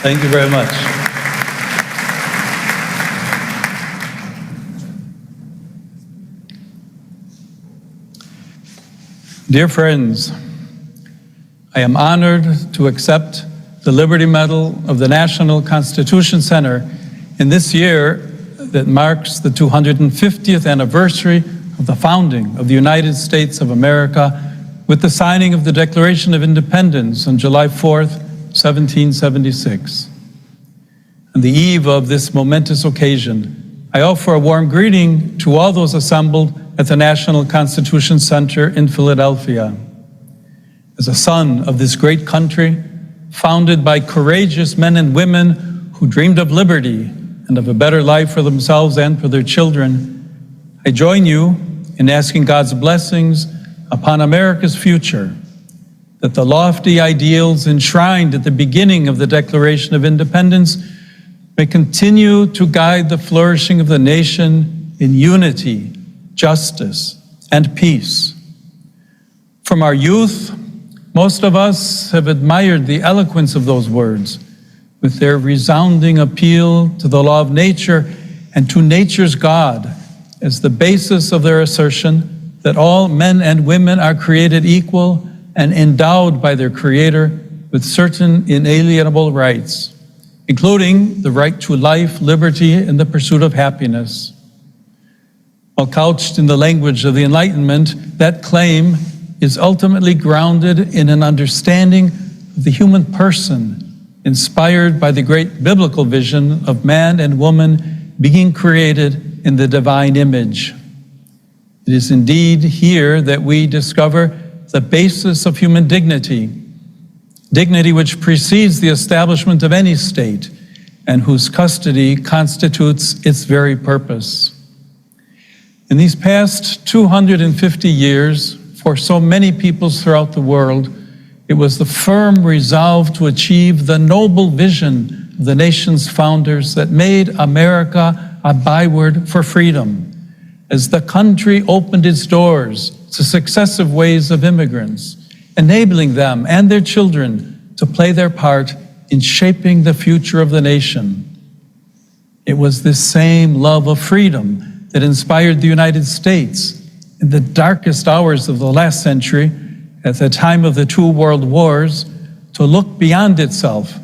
Thank you very much. Dear friends, I am honored to accept the Liberty Medal of the National Constitution Center in this year that marks the 250th anniversary of the founding of the United States of America with the signing of the Declaration of Independence on July 4th, 1776. On the eve of this momentous occasion, I offer a warm greeting to all those assembled at the National Constitution Center in Philadelphia. As a son of this great country, founded by courageous men and women who dreamed of liberty and of a better life for themselves and for their children, I join you in asking God's blessings upon America's future, that the lofty ideals enshrined at the beginning of the Declaration of Independence may continue to guide the flourishing of the nation in unity, justice, and peace. From our youth, most of us have admired the eloquence of those words, with their resounding appeal to the law of nature and to nature's God as the basis of their assertion that all men and women are created equal and endowed by their Creator with certain inalienable rights, including the right to life, liberty, and the pursuit of happiness. While couched in the language of the Enlightenment, that claim is ultimately grounded in an understanding of the human person, inspired by the great biblical vision of man and woman being created in the divine image. It is indeed here that we discover the basis of human dignity, dignity which precedes the establishment of any state and whose custody constitutes its very purpose. In these past 250 years, for so many peoples throughout the world, it was the firm resolve to achieve the noble vision of the nation's founders that made America a byword for freedom, as the country opened its doors to successive waves of immigrants, enabling them and their children to play their part in shaping the future of the nation. It was this same love of freedom that inspired the United States in the darkest hours of the last century, at the time of the two world wars, to look beyond itself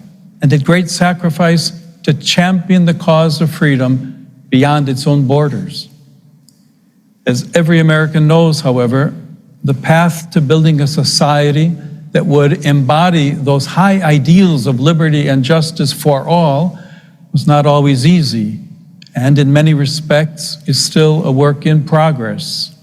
and at great sacrifice to champion the cause of freedom beyond its own borders. As every American knows, however, the path to building a society that would embody those high ideals of liberty and justice for all was not always easy, and in many respects is still a work in progress.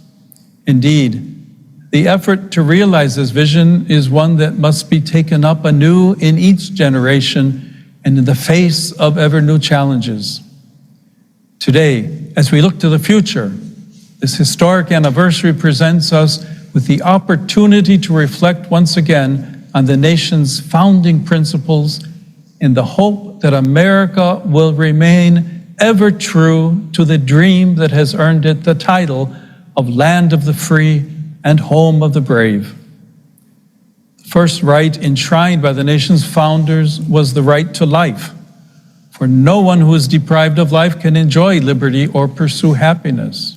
Indeed, the effort to realize this vision is one that must be taken up anew in each generation and in the face of ever new challenges. Today, as we look to the future, this historic anniversary presents us with the opportunity to reflect once again on the nation's founding principles in the hope that America will remain ever true to the dream that has earned it the title of land of the free and home of the brave. The first right enshrined by the nation's founders was the right to life, for no one who is deprived of life can enjoy liberty or pursue happiness.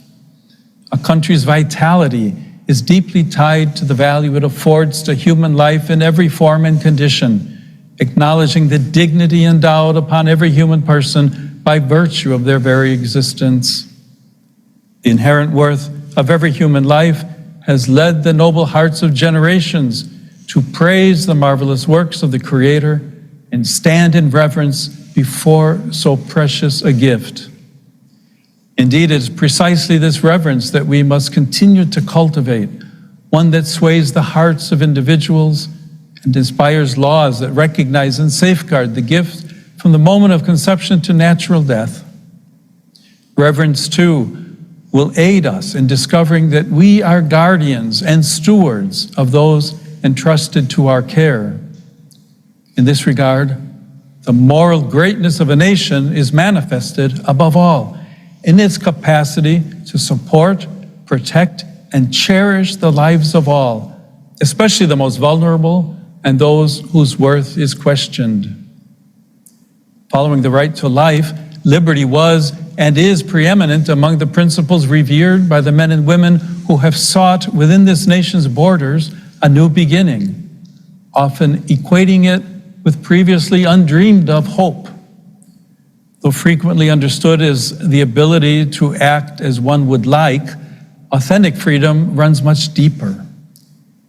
A country's vitality is deeply tied to the value it affords to human life in every form and condition, acknowledging the dignity endowed upon every human person by virtue of their very existence. The inherent worth of every human life has led the noble hearts of generations to praise the marvelous works of the Creator and stand in reverence before so precious a gift. Indeed, it is precisely this reverence that we must continue to cultivate, one that sways the hearts of individuals and inspires laws that recognize and safeguard the gift from the moment of conception to natural death. Reverence, too, will aid us in discovering that we are guardians and stewards of those entrusted to our care. In this regard, the moral greatness of a nation is manifested, above all, in its capacity to support, protect, and cherish the lives of all, especially the most vulnerable and those whose worth is questioned. Following the right to life, liberty was and is preeminent among the principles revered by the men and women who have sought within this nation's borders a new beginning, often equating it with previously undreamed of hope. Though frequently understood as the ability to act as one would like, authentic freedom runs much deeper.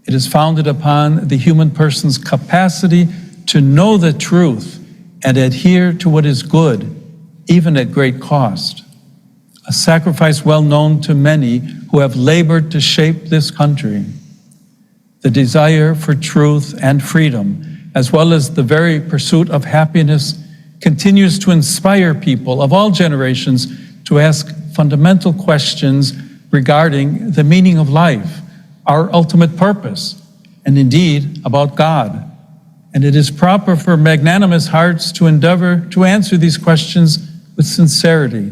It is founded upon the human person's capacity to know the truth and adhere to what is good, even at great cost. A sacrifice well known to many who have labored to shape this country. The desire for truth and freedom, as well as the very pursuit of happiness, continues to inspire people of all generations to ask fundamental questions regarding the meaning of life, our ultimate purpose, and indeed about God. And it is proper for magnanimous hearts to endeavor to answer these questions with sincerity.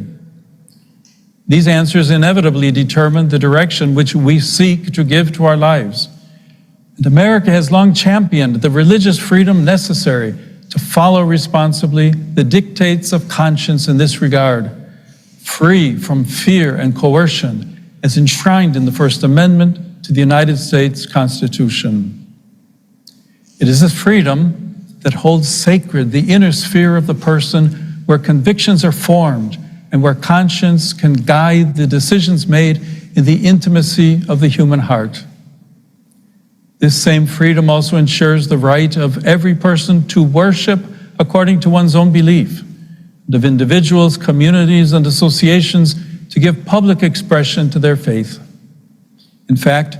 These answers inevitably determine the direction which we seek to give to our lives. And America has long championed the religious freedom necessary to follow responsibly the dictates of conscience in this regard, free from fear and coercion, as enshrined in the First Amendment to the United States Constitution. It is this freedom that holds sacred the inner sphere of the person, where convictions are formed and where conscience can guide the decisions made in the intimacy of the human heart. This same freedom also ensures the right of every person to worship according to one's own belief, and of individuals, communities, and associations to give public expression to their faith. In fact,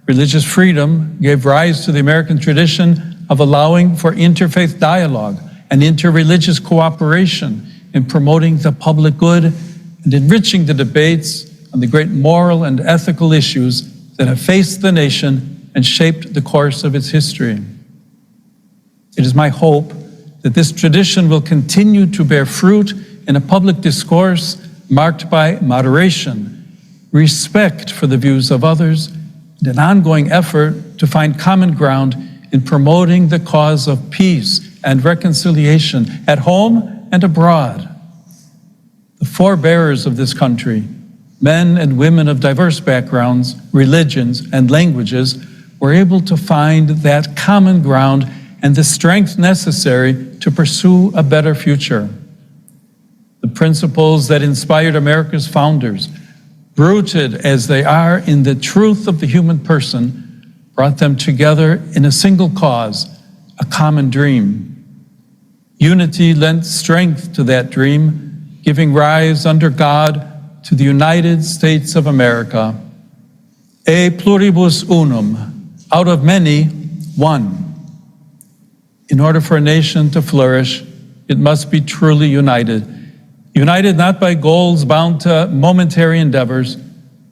religious freedom gave rise to the American tradition of allowing for interfaith dialogue and interreligious cooperation in promoting the public good and enriching the debates on the great moral and ethical issues that have faced the nation and shaped the course of its history. It is my hope that this tradition will continue to bear fruit in a public discourse marked by moderation, respect for the views of others, and an ongoing effort to find common ground in promoting the cause of peace and reconciliation at home and abroad. The forebearers of this country, men and women of diverse backgrounds, religions, and languages, were able to find that common ground and the strength necessary to pursue a better future. The principles that inspired America's founders, rooted as they are in the truth of the human person, brought them together in a single cause, a common dream. Unity lent strength to that dream, giving rise under God to the United States of America. E pluribus unum, out of many, one. In order for a nation to flourish, it must be truly united. United not by goals bound to momentary endeavors,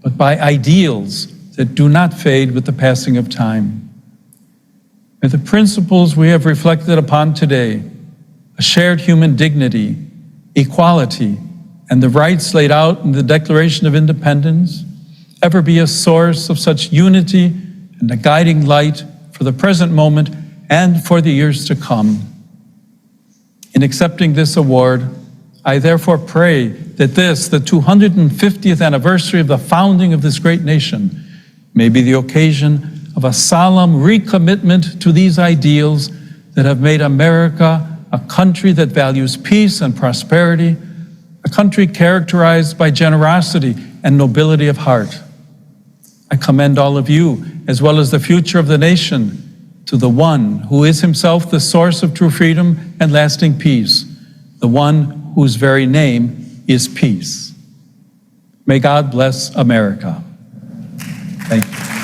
but by ideals that do not fade with the passing of time. May the principles we have reflected upon today, a shared human dignity, equality, and the rights laid out in the Declaration of Independence, ever be a source of such unity and a guiding light for the present moment and for the years to come. In accepting this award, I therefore pray that this, the 250th anniversary of the founding of this great nation, may be the occasion of a solemn recommitment to these ideals that have made America a country that values peace and prosperity, a country characterized by generosity and nobility of heart. I commend all of you, as well as the future of the nation, to the one who is himself the source of true freedom and lasting peace, the one whose very name is peace. May God bless America. Thank you.